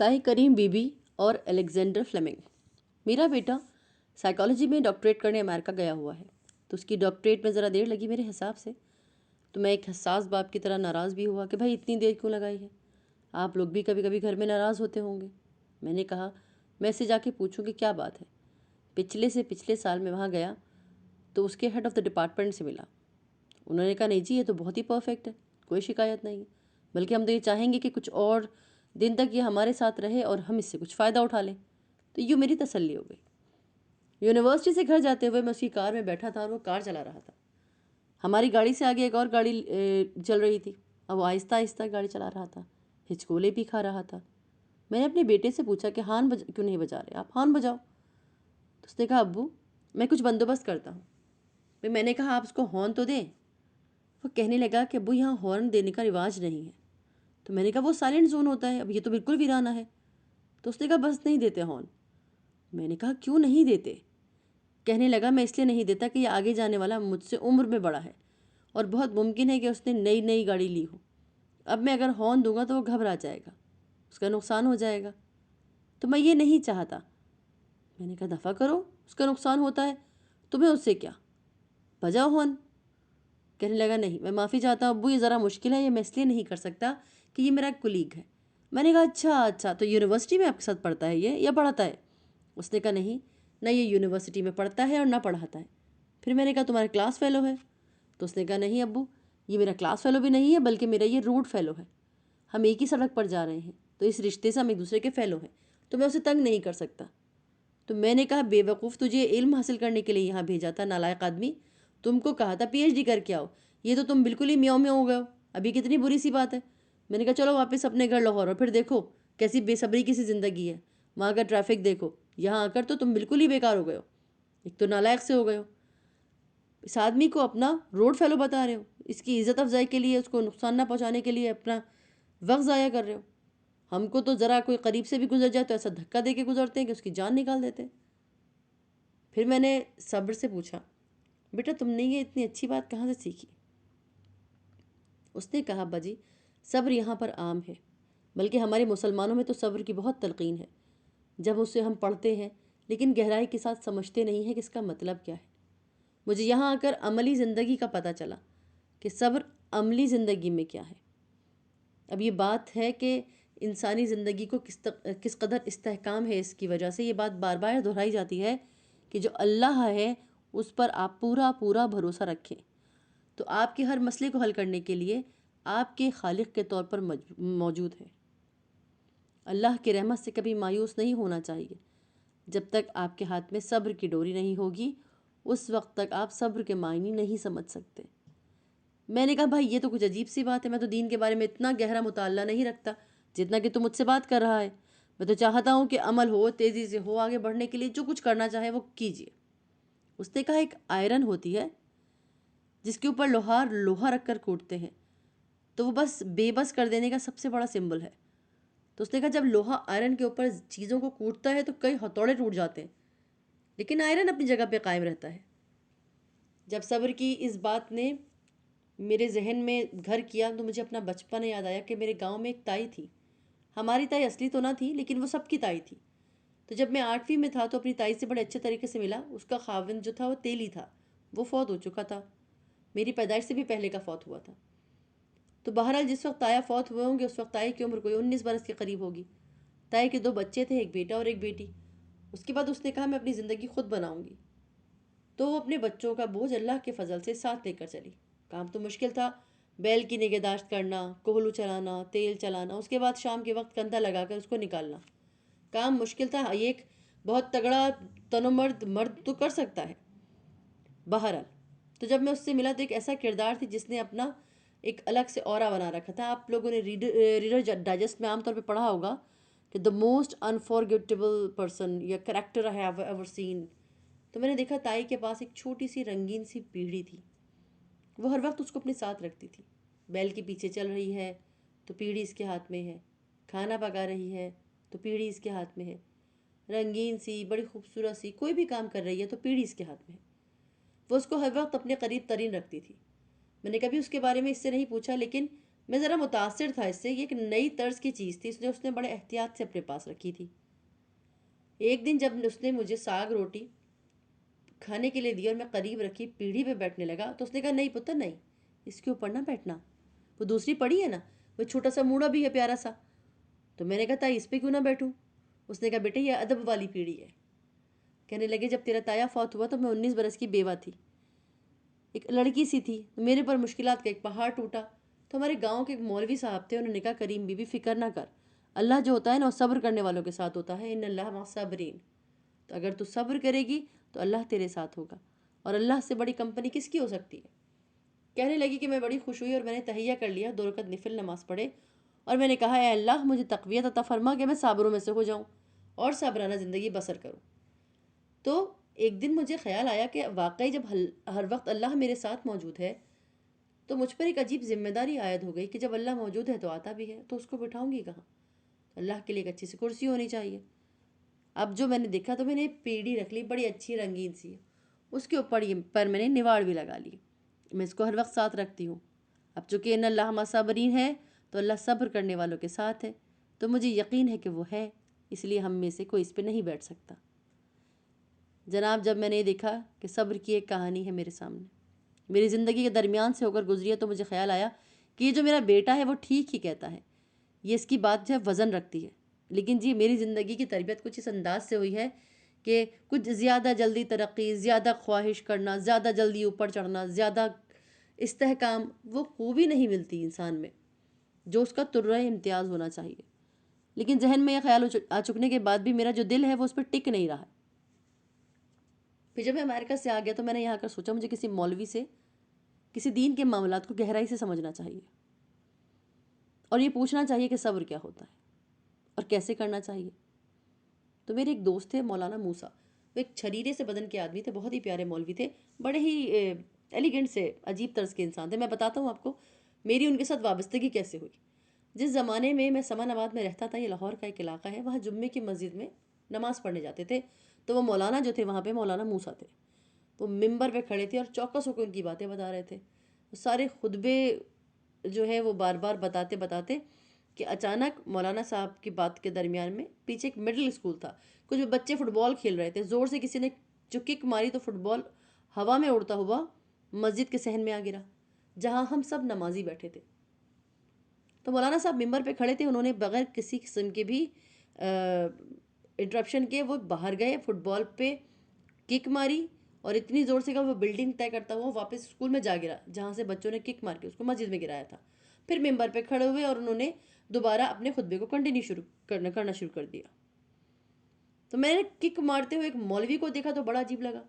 Tahir cream be be اور Alexander Fleming. میرا بیٹا psychology میں ڈاکٹریٹ کرنے امریکہ گیا ہوا ہے، تو اس کی ڈاکٹریٹ میں ذرا دیر لگی میرے حساب سے، تو میں ایک حساس باپ کی طرح ناراض بھی ہوا کہ بھائی اتنی دیر کیوں لگائی ہے، آپ لوگ بھی کبھی کبھی گھر میں ناراض ہوتے ہوں گے۔ میں نے کہا میں اسے جا کے پوچھوں کہ کیا بات ہے۔ پچھلے سال میں وہاں گیا تو اس کے ہیڈ آف دا ڈپارٹمنٹ سے ملا۔ انہوں نے کہا نہیں جی یہ تو بہت ہی پرفیکٹ ہے، کوئی شکایت نہیں ہے، بلکہ ہم تو یہ چاہیں گے کہ کچھ اور دن تک یہ ہمارے ساتھ رہے اور ہم اس سے کچھ فائدہ اٹھا لیں۔ تو یہ میری تسلی ہو گئی۔ یونیورسٹی سے گھر جاتے ہوئے میں اس کی کار میں بیٹھا تھا اور وہ کار چلا رہا تھا۔ ہماری گاڑی سے آگے ایک اور گاڑی چل رہی تھی، اب وہ آہستہ آہستہ گاڑی چلا رہا تھا، ہچکولے بھی کھا رہا تھا۔ میں نے اپنے بیٹے سے پوچھا کہ ہارن کیوں نہیں بجا رہے، آپ ہارن بجاؤ۔ تو اس نے کہا ابو میں کچھ بندوبست کرتا ہوں۔ میں نے کہا آپ اس کو ہارن تو دیں۔ وہ کہنے لگا کہ ابو یہاں ہارن دینے کا رواج نہیں ہے۔ تو میں نے کہا وہ سائلنٹ زون ہوتا ہے، اب یہ تو بالکل ویرانہ ہے۔ تو اس نے کہا بس نہیں دیتے ہارن۔ میں نے کہا کیوں نہیں دیتے؟ کہنے لگا میں اس لیے نہیں دیتا کہ یہ آگے جانے والا مجھ سے عمر میں بڑا ہے اور بہت ممکن ہے کہ اس نے نئی گاڑی لی ہو، اب میں اگر ہارن دوں گا تو وہ گھبرا جائے گا، اس کا نقصان ہو جائے گا، تو میں یہ نہیں چاہتا۔ میں نے کہا دفع کرو، اس کا نقصان ہوتا ہے تمہیں اس سے کیا، بجاؤ ہارن۔ کہنے لگا نہیں میں معافی چاہتا ہوں ابو یہ ذرا مشکل ہے، یہ میں اس لیے نہیں کر سکتا کہ یہ میرا کولیگ ہے۔ میں نے کہا اچھا تو یونیورسٹی میں آپ کے ساتھ پڑھتا ہے یہ یا پڑھاتا ہے؟ اس نے کہا نہیں نہ یہ یونیورسٹی میں پڑھتا ہے اور نہ پڑھاتا ہے۔ پھر میں نے کہا تمہارا کلاس فیلو ہے؟ تو اس نے کہا نہیں ابو یہ میرا کلاس فیلو بھی نہیں ہے بلکہ میرا یہ روڈ فیلو ہے، ہم ایک ہی سڑک پر جا رہے ہیں، تو اس رشتے سے ہم ایک دوسرے کے فیلو ہیں، تو میں اسے تنگ نہیں کر سکتا۔ تو میں نے کہا بے وقوف تجھے علم حاصل کرنے کے لیے یہاں بھیجا تھا نالائق آدمی، تم کو کہا تھا پی ایچ ڈی کر کے آؤ، یہ تو تم بالکل ہی میاؤں میاؤں ہو گئے ہو، ابھی کتنی بری سی بات ہے۔ میں نے کہا چلو واپس اپنے گھر لاہور اور پھر دیکھو کیسی بے صبری کی سی زندگی ہے، وہاں کا ٹریفک دیکھو، یہاں آ کر تو تم بالکل ہی بیکار ہو گئے ہو، ایک تو نالائق سے ہو گئے ہو، اس آدمی کو اپنا روڈ فیلو بتا رہے ہو، اس کی عزت افزائی کے لیے، اس کو نقصان نہ پہنچانے کے لیے اپنا وقت ضائع کر رہے ہو۔ ہم کو تو ذرا کوئی قریب سے بھی گزر جائے تو ایسا دھکا دے کے گزرتے ہیں کہ اس کی جان نکال دیتے ہیں۔ پھر میں نے صبر سے پوچھا بیٹا تم نے یہ اتنی اچھی بات کہاں سے سیکھی؟ اس نے کہا ابا جی صبر یہاں پر عام ہے، بلکہ ہمارے مسلمانوں میں تو صبر کی بہت تلقین ہے، جب اسے ہم پڑھتے ہیں لیکن گہرائی کے ساتھ سمجھتے نہیں ہیں کہ اس کا مطلب کیا ہے۔ مجھے یہاں آ کر عملی زندگی کا پتہ چلا کہ صبر عملی زندگی میں کیا ہے۔ اب یہ بات ہے کہ انسانی زندگی کو کس قدر استحکام ہے، اس کی وجہ سے یہ بات بار بار دہرائی جاتی ہے کہ جو اللہ ہے اس پر آپ پورا بھروسہ رکھیں، تو آپ کے ہر مسئلے کو حل کرنے کے لیے آپ کے خالق کے طور پر موجود ہے۔ اللہ کی رحمت سے کبھی مایوس نہیں ہونا چاہیے۔ جب تک آپ کے ہاتھ میں صبر کی ڈوری نہیں ہوگی اس وقت تک آپ صبر کے معنی نہیں سمجھ سکتے۔ میں نے کہا بھائی یہ تو کچھ عجیب سی بات ہے، میں تو دین کے بارے میں اتنا گہرا مطالعہ نہیں رکھتا جتنا کہ تم مجھ سے بات کر رہا ہے، میں تو چاہتا ہوں کہ عمل ہو، تیزی سے ہو، آگے بڑھنے کے لیے جو کچھ کرنا چاہے وہ کیجیے۔ اس نے کہا ایک آئرن ہوتی ہے جس کے اوپر لوہا رکھ کر کوٹتے ہیں، تو وہ بس بے بس کر دینے کا سب سے بڑا سمبل ہے۔ تو اس نے کہا جب لوہا آئرن کے اوپر چیزوں کو کوٹتا ہے تو کئی ہتھوڑے ٹوٹ جاتے ہیں، لیکن آئرن اپنی جگہ پہ قائم رہتا ہے۔ جب صبر کی اس بات نے میرے ذہن میں گھر کیا تو مجھے اپنا بچپن یاد آیا کہ میرے گاؤں میں ایک تائی تھی، ہماری تائی اصلی تو نہ تھی لیکن وہ سب کی تائی تھی۔ تو جب میں 8ویں میں تھا تو اپنی تائی سے بڑے اچھے طریقے سے ملا، اس کا خاوند جو تھا وہ تیلی تھا، وہ فوت ہو چکا تھا، میری پیدائش سے بھی پہلے کا فوت ہوا تھا۔ تو بہرحال جس وقت تایا فوت ہوئے ہوں گے اس وقت تائی کی عمر کوئی 19 برس کے قریب ہوگی۔ تائی کے 2 بچے تھے، ایک بیٹا اور ایک بیٹی۔ اس کے بعد اس نے کہا میں اپنی زندگی خود بناؤں گی، تو وہ اپنے بچوں کا بوجھ اللہ کے فضل سے ساتھ لے کر چلی۔ کام تو مشکل تھا، بیل کی نگہداشت کرنا، کوہلو چلانا، تیل چلانا، اس کے بعد شام کے وقت کندھا لگا کر اس کو نکالنا، کام مشکل تھا، یہ ایک بہت تگڑا تنو مرد تو کر سکتا ہے۔ بہرحال تو جب میں اس سے ملا تو ایک ایسا کردار تھی جس نے اپنا ایک الگ سے اورا بنا رکھا تھا۔ آپ لوگوں نے ریڈر ڈائجسٹ میں عام طور پہ پڑھا ہوگا کہ دا موسٹ انفارگیٹیبل پرسن یا character I have ever seen. تو میں نے دیکھا تائی کے پاس ایک چھوٹی سی رنگین سی پیڑھی تھی، وہ ہر وقت اس کو اپنے ساتھ رکھتی تھی۔ بیل کے پیچھے چل رہی ہے تو پیڑھی اس کے ہاتھ میں ہے، کھانا پکا رہی ہے تو پیڑھی اس کے ہاتھ میں ہے، رنگین سی بڑی خوبصورت سی کوئی بھی کام کر رہی ہے تو پیڑھی اس کے ہاتھ میں ہے، وہ اس کو ہر وقت اپنے قریب ترین رکھتی تھی۔ میں نے کبھی اس کے بارے میں اس سے نہیں پوچھا، لیکن میں ذرا متاثر تھا اس سے. یہ ایک نئی طرز کی چیز تھی جو اس نے بڑے احتیاط سے اپنے پاس رکھی تھی. ایک دن جب اس نے مجھے ساگ روٹی کھانے کے لیے دی اور میں قریب رکھی پیڑھی پہ بیٹھنے لگا تو اس نے کہا نہیں پتر نہیں، اس کے اوپر نہ بیٹھنا، وہ دوسری پڑی ہے نا، وہ چھوٹا سا موڑا بھی ہے پیارا سا. تو میں نے کہا تائی اس پہ کیوں نہ بیٹھوں؟ اس نے کہا بیٹے یہ ادب والی پیڑھی ہے. کہنے لگے جب تیرا تایا فوت ہوا تو میں 19 برس کی بیوہ تھی، ایک لڑکی سی تھی، میرے پر مشکلات کا ایک پہاڑ ٹوٹا. تو ہمارے گاؤں کے ایک مولوی صاحب تھے، انہوں نے کہا کریم بی بی فکر نہ کر، اللہ جو ہوتا ہے نا وہ صبر کرنے والوں کے ساتھ ہوتا ہے، ان اللہ مع صابرین. تو اگر تو صبر کرے گی تو اللہ تیرے ساتھ ہوگا، اور اللہ سے بڑی کمپنی کس کی ہو سکتی ہے. کہنے لگی کہ میں بڑی خوش ہوئی اور میں نے تہیہ کر لیا، 2 رکعت نفل نماز پڑھے اور میں نے کہا اے اللہ مجھے تقویت عطا فرما کہ میں صابروں میں سے ہو جاؤں اور صابرانہ زندگی بسر کروں. تو ایک دن مجھے خیال آیا کہ واقعی جب ہر وقت اللہ میرے ساتھ موجود ہے تو مجھ پر ایک عجیب ذمہ داری عائد ہو گئی کہ جب اللہ موجود ہے تو آتا بھی ہے، تو اس کو بٹھاؤں گی کہاں؟ اللہ کے لیے ایک اچھی سی کرسی ہونی چاہیے. اب جو میں نے دیکھا تو میں نے پیڑھی رکھ لی بڑی اچھی رنگین سی، اس کے اوپر یہ پر میں نے نواڑ بھی لگا لی. میں اس کو ہر وقت ساتھ رکھتی ہوں. اب چونکہ ان اللہ مع صابرین ہے تو اللہ صبر کرنے والوں کے ساتھ ہے، تو مجھے یقین ہے کہ وہ ہے، اس لیے ہم میں سے کوئی اس پہ نہیں بیٹھ سکتا. جناب جب میں نے دیکھا کہ صبر کی ایک کہانی ہے میرے سامنے، میری زندگی کے درمیان سے ہو کر گزری ہے، تو مجھے خیال آیا کہ یہ جو میرا بیٹا ہے وہ ٹھیک ہی کہتا ہے، یہ اس کی بات جو ہے وزن رکھتی ہے. لیکن جی میری زندگی کی تربیت کچھ اس انداز سے ہوئی ہے کہ کچھ زیادہ جلدی ترقی، زیادہ خواہش کرنا، زیادہ جلدی اوپر چڑھنا، زیادہ استحکام، وہ خوبی نہیں ملتی انسان میں جو اس کا ترہ امتیاز ہونا چاہیے. لیکن ذہن میں یہ خیال آ چکنے کے بعد بھی میرا جو دل ہے وہ اس پہ ٹک نہیں رہا. پھر جب میں امریکہ سے آ گیا تو میں نے یہاں کر سوچا مجھے کسی مولوی سے کسی دین کے معاملات کو گہرائی سے سمجھنا چاہیے اور یہ پوچھنا چاہیے کہ صبر کیا ہوتا ہے اور کیسے کرنا چاہیے. تو میرے ایک دوست تھے مولانا موسیٰ، وہ ایک چھریرے سے بدن کے آدمی تھے، بہت ہی پیارے مولوی تھے، بڑے ہی ایلیگنٹ سے عجیب طرز کے انسان تھے. میں بتاتا ہوں آپ کو میری ان کے ساتھ وابستگی کیسے ہوئی. جس زمانے میں سمن آباد میں رہتا تھا، یہ لاہور کا ایک علاقہ ہے، وہاں جمعے کی مسجد میں نماز پڑھنے جاتے تھے. تو وہ مولانا جو تھے وہاں پہ مولانا موسیٰ تھے، وہ ممبر پہ کھڑے تھے اور چوکس ہو کے ان کی باتیں بتا رہے تھے. سارے خطبے جو ہے وہ بار بار بتاتے بتاتے کہ اچانک مولانا صاحب کی بات کے درمیان میں پیچھے ایک مڈل اسکول تھا، کچھ بچے فٹ بال کھیل رہے تھے، زور سے کسی نے جو کک ماری تو فٹ بال ہوا میں اڑتا ہوا مسجد کے صحن میں آ گرا جہاں ہم سب نمازی بیٹھے تھے. تو مولانا صاحب ممبر پہ کھڑے تھے، انہوں نے بغیر کسی قسم کے بھی انٹرپشن کے وہ باہر گئے، فٹ بال پہ کک ماری اور اتنی زور سے کہ وہ بلڈنگ طے کرتا ہوا واپس اسکول میں جا گرا جہاں سے بچوں نے کک مار کے اس کو مسجد میں گرایا تھا. پھر ممبر پہ کھڑے ہوئے اور انہوں نے دوبارہ اپنے خطبے کو کنٹینیو کرنا شروع کر دیا. تو میں نے کک مارتے ہوئے ایک مولوی کو دیکھا تو بڑا عجیب لگا.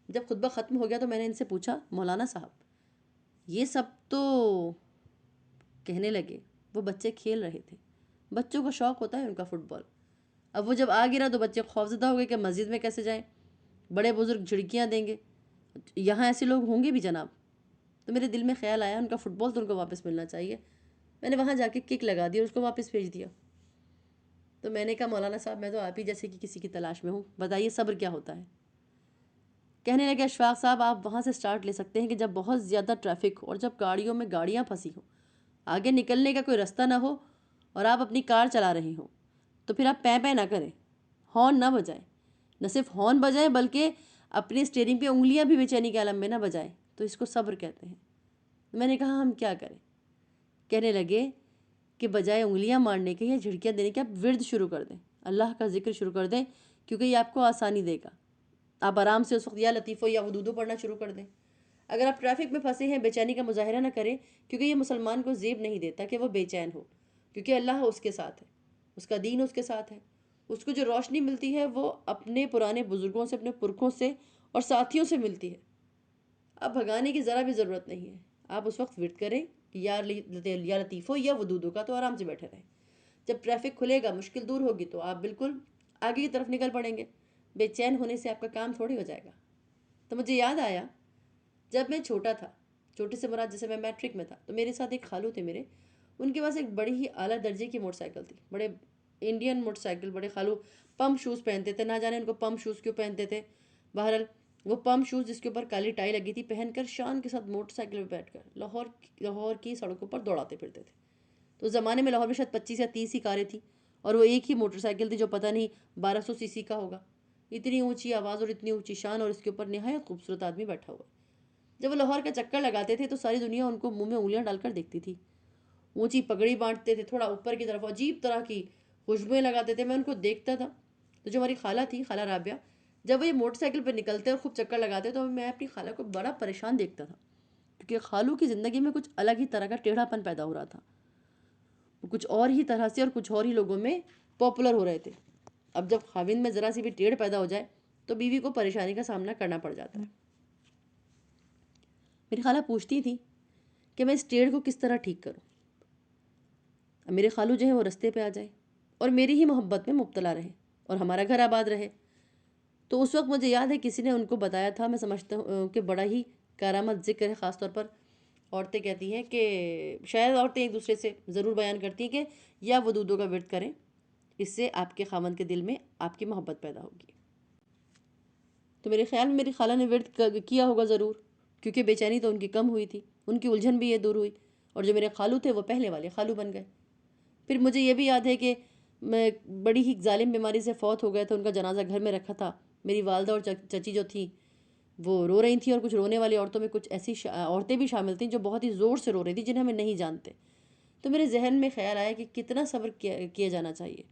جب خطبہ ختم ہو گیا تو میں نے ان سے پوچھا مولانا صاحب یہ سب تو کہنے لگے وہ بچے کھیل رہے تھے، بچوں کو شوق ہوتا ہے ان کا فٹ بال، اب وہ جب آ گرا تو بچے خوفزدہ ہو گئے کہ مسجد میں کیسے جائیں، بڑے بزرگ جھڑکیاں دیں گے، یہاں ایسے لوگ ہوں گے بھی جناب. تو میرے دل میں خیال آیا ان کا فٹ بال تو ان کو واپس ملنا چاہیے. میں نے وہاں جا کے کک لگا دی اور اس کو واپس بھیج دیا. تو میں نے کہا مولانا صاحب میں تو آپ ہی جیسے کہ کسی کی تلاش میں ہوں، بتائیے صبر کیا ہوتا ہے. کہنے لگے اشفاق صاحب آپ وہاں سے سٹارٹ لے سکتے ہیں کہ جب بہت زیادہ ٹریفک اور جب گاڑیوں میں گاڑیاں پھنسی ہوں، آگے نکلنے کا کوئی رستہ نہ ہو اور آپ اپنی کار چلا رہے ہوں تو پھر آپ پیں نہ کریں، ہارن نہ بجائیں، نہ صرف ہارن بجائیں بلکہ اپنی اسٹیئرنگ پہ انگلیاں بھی بے چینی کے عالم میں نہ بجائیں، تو اس کو صبر کہتے ہیں. میں نے کہا ہم کیا کریں؟ کہنے لگے کہ بجائے انگلیاں مارنے کے یا جھڑکیاں دینے کے آپ ورد شروع کر دیں، اللہ کا ذکر شروع کر دیں، کیونکہ یہ آپ کو آسانی دے گا. آپ آرام سے اس وقت یا لطیفو یا ودودو پڑھنا شروع کر دیں. اگر آپ ٹریفک میں پھنسے ہیں بے چینی کا مظاہرہ نہ کریں، کیونکہ یہ مسلمان کو زیب نہیں دیتا کہ وہ بے چین ہو، کیونکہ اللہ اس کے ساتھ ہے، اس کا دین اس کے ساتھ ہے. اس کو جو روشنی ملتی ہے وہ اپنے پرانے بزرگوں سے، اپنے پرکھوں سے اور ساتھیوں سے ملتی ہے. اب بھگانے کی ذرا بھی ضرورت نہیں ہے. آپ اس وقت ورد کریں یا لطیفو یا ودودو کا، تو آرام سے بیٹھے رہیں. جب ٹریفک کھلے گا، مشکل دور ہوگی تو آپ بالکل آگے کی طرف نکل پڑیں گے. بے چین ہونے سے آپ کا کام تھوڑی ہو جائے گا. تو مجھے یاد آیا جب میں چھوٹا تھا، چھوٹے سے مراد جیسے میں میٹرک میں تھا، تو میرے ساتھ ایک خالو تھے میرے، ان کے پاس ایک بڑی ہی اعلیٰ درجے کی موٹر سائیکل تھی، بڑے انڈین موٹر سائیکل. بڑے خالو پمپ شوز پہنتے تھے، نہ جانے ان کو پمپ شوز کیوں پہنتے تھے. بہرحال وہ پمپ شوز جس کے اوپر کالی ٹائی لگی تھی پہن کر شان کے ساتھ موٹر سائیکل پہ بیٹھ کر لاہور کی سڑکوں پر دوڑاتے پھرتے تھے. تو اس زمانے میں لاہور میں شاید 25 یا 30 ہی کاریں تھیں اور وہ ایک ہی موٹر سائیکل تھی جو پتہ نہیں 1200 سی سی کا ہوگا. اتنی اونچی آواز اور اتنی اونچی شان اور اس کے اوپر نہایت خوبصورت آدمی بیٹھا ہوا. جب وہ لاہور کا چکر لگاتے تھے تو ساری دنیا ان کو منہ میں انگلیاں ڈال کر دیکھتی تھی. اونچی پگڑی بانٹتے تھے تھوڑا اوپر کی طرف، عجیب طرح کی خوشبوئیں لگاتے تھے. میں ان کو دیکھتا تھا. تو جو ہماری خالہ تھی، خالہ رابعہ، جب وہ یہ موٹر سائیکل پہ نکلتے اور خوب چکر لگاتے تو میں اپنی خالہ کو بڑا پریشان دیکھتا تھا، کیونکہ خالو کی زندگی میں کچھ الگ ہی طرح کا ٹیڑھا پن پیدا ہو رہا تھا. وہ کچھ اور ہی طرح سے اور کچھ اور ہی لوگوں میں پاپولر ہو رہے تھے. اب جب خاوند میں ذرا سی بھی ٹیڑھ پیدا ہو جائے تو بیوی کو پریشانی کا سامنا کرنا پڑ جاتا ہے. میری خالہ پوچھتی تھی کہ میں اس ٹیڑھ کو کس طرح ٹھیک کروں. اب میرے خالو جو ہیں وہ رستے پہ آ جائیں اور میری ہی محبت میں مبتلا رہے اور ہمارا گھر آباد رہے. تو اس وقت مجھے یاد ہے کسی نے ان کو بتایا تھا، میں سمجھتا ہوں کہ بڑا ہی کارآمد ذکر ہے. خاص طور پر عورتیں کہتی ہیں کہ شاید عورتیں ایک دوسرے سے ضرور بیان کرتی ہیں کہ یا ودودوں کا ورد کریں، اس سے آپ کے خاوند کے دل میں آپ کی محبت پیدا ہوگی. تو میرے خیال میں میری خالہ نے ورد کیا ہوگا ضرور، کیونکہ بے چینی تو ان کی کم ہوئی تھی، ان کی الجھن بھی یہ دور ہوئی، اور جو میرے خالو تھے وہ پہلے والے خالو بن گئے. پھر مجھے یہ بھی یاد ہے کہ میں بڑی ہی ظالم بیماری سے فوت ہو گئے تھے. ان کا جنازہ گھر میں رکھا تھا. میری والدہ اور چچی جو تھیں وہ رو رہی تھیں، اور کچھ رونے والی عورتوں میں کچھ ایسی عورتیں بھی شامل تھیں جو بہت ہی زور سے رو رہی تھیں، جنہیں ہمیں نہیں جانتے. تو میرے ذہن میں خیال آیا کہ کتنا صبر کیا جانا چاہیے.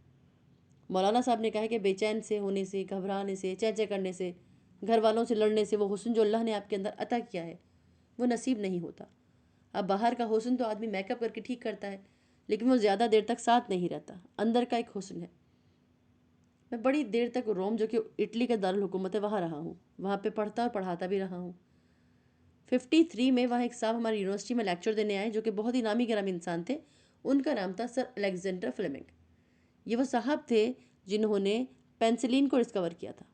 مولانا صاحب نے کہا کہ بے چین سے ہونے سے، گھبرانے سے، چہ کرنے سے، گھر والوں سے لڑنے سے وہ حسن جو اللہ نے آپ کے اندر عطا کیا ہے وہ نصیب نہیں ہوتا. اب باہر کا حسن تو آدمی میک اپ کر کے ٹھیک کرتا ہے، لیکن وہ زیادہ دیر تک ساتھ نہیں رہتا. اندر کا ایک حسن ہے. میں بڑی دیر تک روم، جو کہ اٹلی کا دارالحکومت ہے، وہاں رہا ہوں. وہاں پہ پڑھتا اور پڑھاتا بھی رہا ہوں. 53 میں وہاں ایک صاحب ہماری یونیورسٹی میں لیکچر دینے آئے جو کہ بہت ہی نامی گرامی انسان تھے. ان کا نام تھا سر الیگزینڈر فلیمنگ. یہ وہ صاحب تھے جنہوں نے پینسلین کو ڈسکور کیا تھا.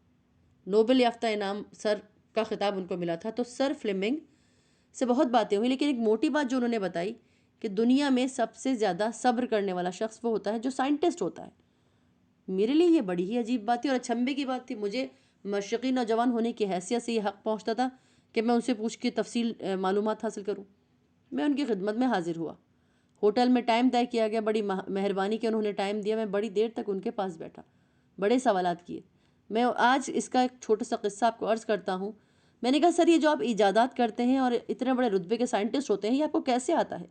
نوبل یافتہ انعام سر کا خطاب ان کو ملا تھا. تو سر فلیمنگ سے بہت باتیں ہوئی، لیکن ایک موٹی بات جو انہوں نے بتائی کہ دنیا میں سب سے زیادہ صبر کرنے والا شخص وہ ہوتا ہے جو سائنٹسٹ ہوتا ہے. میرے لیے یہ بڑی ہی عجیب بات تھی اور اچنبھے کی بات تھی. مجھے مشرقی نوجوان ہونے کی حیثیت سے یہ حق پہنچتا تھا کہ میں ان سے پوچھ کے تفصیل معلومات حاصل کروں. میں ان کی خدمت میں حاضر ہوا. ہوٹل میں ٹائم طے کیا گیا. بڑی مہربانی کی انہوں نے ٹائم دیا. میں بڑی دیر تک ان کے پاس بیٹھا، بڑے سوالات کیے. میں آج اس کا ایک چھوٹا سا قصہ آپ کو عرض کرتا ہوں. میں نے کہا سر یہ جو آپ ایجادات کرتے ہیں اور اتنے بڑے رتبے کے سائنٹسٹ ہوتے ہیں، یہ آپ کو کیسے آتا ہے؟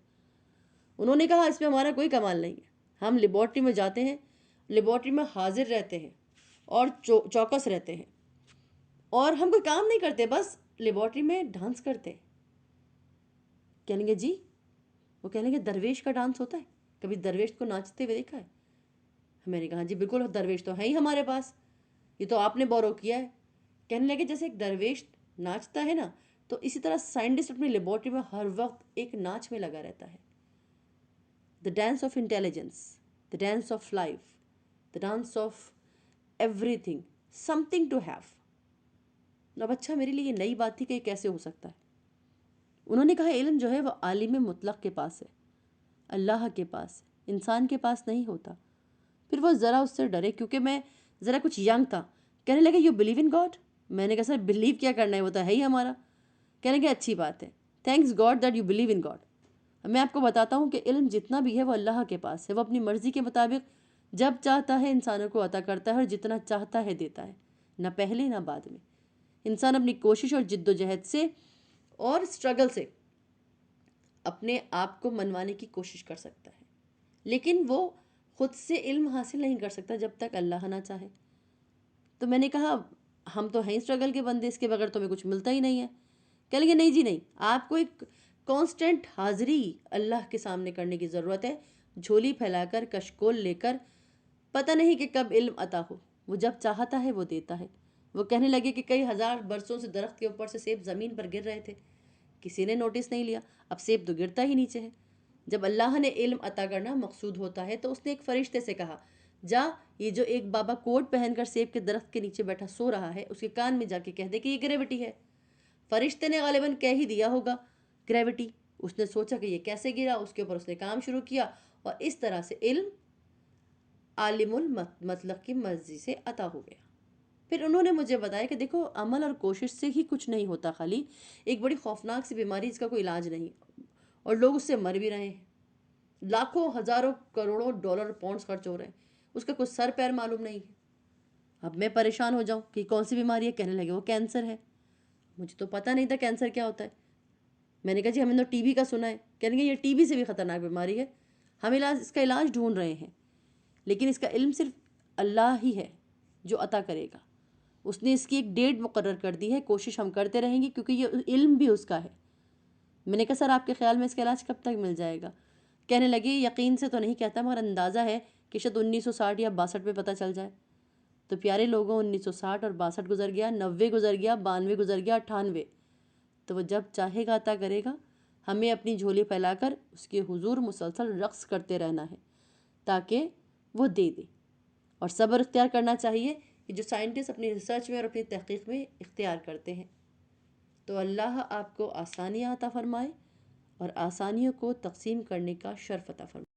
انہوں نے کہا اس میں ہمارا کوئی کمال نہیں ہے. ہم لیبارٹری میں جاتے ہیں، لیبارٹری میں حاضر رہتے ہیں اور چوکس رہتے ہیں، اور ہم کوئی کام نہیں کرتے، بس لیبارٹری میں ڈانس کرتے ہیں. کہنے گے جی؟ وہ کہنے گے درویش کا ڈانس ہوتا ہے، کبھی درویش کو ناچتے ہوئے دیکھا ہے؟ میں نے کہا جی بالکل، درویش تو ہے ہی ہمارے پاس، یہ تو آپ نے بورو کیا ہے. کہنے لگے جیسے ایک درویش ناچتا ہے نا، تو اسی طرح سائنٹسٹ اپنی لیبارٹری میں ہر وقت ایک ناچ میں لگا رہتا ہے. The dance of intelligence, the dance of life, the dance of everything, something to have. اب اچھا میرے لیے یہ نئی بات تھی کہ یہ کیسے ہو سکتا ہے. انہوں نے کہا علم جو ہے وہ عالم مطلق کے پاس ہے، اللہ کے پاس ہے، انسان کے پاس نہیں ہوتا. پھر وہ ذرا اس سے ڈرے کیونکہ میں ذرا کچھ ینگ تھا. کہنے لگے یو بلیو ان گاڈ؟ میں نے کہا سر بلیو کیا کرنا ہے، وہ تو ہے ہی ہمارا. کہنے لگے اچھی بات ہے، thanks God that you believe in God. میں آپ کو بتاتا ہوں کہ علم جتنا بھی ہے وہ اللہ کے پاس ہے. وہ اپنی مرضی کے مطابق جب چاہتا ہے انسانوں کو عطا کرتا ہے اور جتنا چاہتا ہے دیتا ہے، نہ پہلے نہ بعد میں. انسان اپنی کوشش اور جد و جہد سے اور اسٹرگل سے اپنے آپ کو منوانے کی کوشش کر سکتا ہے، لیکن وہ خود سے علم حاصل نہیں کر سکتا جب تک اللہ نہ چاہے. تو میں نے کہا ہم تو ہیں اسٹرگل کے بندے، اس کے بغیر تو ہمیں کچھ ملتا ہی نہیں ہے. کہہ لیں گے نہیں جی نہیں، آپ کو ایک کانسٹنٹ حاضری اللہ کے سامنے کرنے کی ضرورت ہے، جھولی پھیلا کر، کشکول لے کر. پتہ نہیں کہ کب علم عطا ہو، وہ جب چاہتا ہے وہ دیتا ہے. وہ کہنے لگے کہ کئی ہزار برسوں سے درخت کے اوپر سے سیب زمین پر گر رہے تھے، کسی نے نوٹس نہیں لیا. اب سیب تو گرتا ہی نیچے ہے. جب اللہ نے علم عطا کرنا مقصود ہوتا ہے تو اس نے ایک فرشتے سے کہا جا، یہ جو ایک بابا کوٹ پہن کر سیب کے درخت کے نیچے بیٹھا سو رہا ہے، اس کے کان میں جا کے کہہ دے کہ یہ گریوٹی ہے. فرشتے نے غالباً کہہ ہی دیا ہوگا گریوٹی. اس نے سوچا کہ یہ کیسے گرا، اس کے اوپر اس نے کام شروع کیا، اور اس طرح سے علم عالم المطلق کی مرضی سے عطا ہو گیا. پھر انہوں نے مجھے بتایا کہ دیکھو عمل اور کوشش سے ہی کچھ نہیں ہوتا، خالی ایک بڑی خوفناک سی بیماری، اس کا کوئی علاج نہیں، اور لوگ اس سے مر بھی رہے ہیں، لاکھوں ہزاروں کروڑوں ڈالر پاؤنڈز خرچ ہو رہے ہیں، اس کا کوئی سر پیر معلوم نہیں ہے۔ اب میں پریشان ہو جاؤں کہ کون سی بیماری ہے، کہنے لگے وہ کینسر ہے۔ مجھے تو پتہ نہیں تھا کینسر کیا ہوتا ہے۔ میں نے کہا جی ہم نے تو ٹی بی کا سنا ہے، کہنے لگے یہ ٹی بی سے بھی خطرناک بیماری ہے، ہم اس کا علاج ڈھونڈ رہے ہیں، لیکن اس کا علم صرف اللہ ہی ہے جو عطا کرے گا، اس نے اس کی ایک ڈیٹ مقرر کر دی ہے، کوشش ہم کرتے رہیں گے کیونکہ یہ علم بھی اس کا ہے۔ میں نے کہا سر آپ کے خیال میں اس کا علاج کب تک مل جائے گا؟ کہنے لگے یقین سے تو نہیں کہتا مگر اندازہ ہے کہ شاید 1960 یا 62 میں پتہ چل جائے۔ تو پیارے لوگوں، 1960 اور 62 گزر گیا، 90 گزر گیا، 92 گزر گیا، 98، تو وہ جب چاہے گا عطا کرے گا۔ ہمیں اپنی جھولی پھیلا کر اس کے حضور مسلسل رقص کرتے رہنا ہے تاکہ وہ دے دے، اور صبر اختیار کرنا چاہیے کہ جو سائنٹسٹ اپنی ریسرچ میں اور اپنی تحقیق میں اختیار کرتے ہیں۔ تو اللہ آپ کو آسانیاں عطا فرمائے اور آسانیوں کو تقسیم کرنے کا شرف عطا فرمائے۔